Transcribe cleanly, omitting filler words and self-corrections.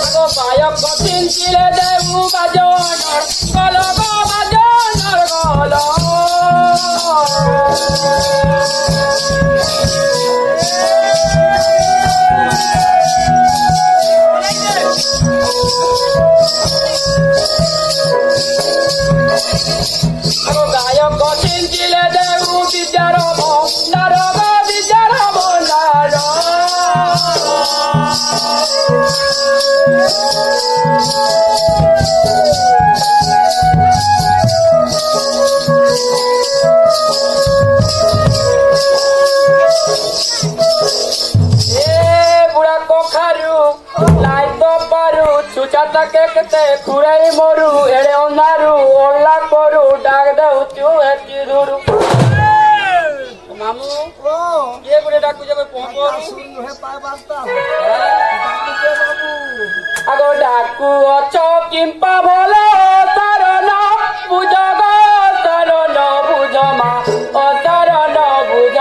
আগো গায়ক কঠিন ছিলে দেবু বাজনর গল গো বাজনর গল আগো গায়ক কঠিন ছিলে দেবু বিদ্যার ভণ্ডার গো বিদ্যার ভণ্ডার বুড়া কখারু লাইত পারু ছুচাটা কেকতে খুঁড়াই মরু এড়ে অন্ধারু ওল্লা করু ডাক দেউ চু এটি ধুরু মামু কিয়ে করে ডাকু যাবে পহর আগো ডাকু অছ কিম্পা ভাল তার না বুঝ গো তার ন বুঝ মা ও তার ন বুঝ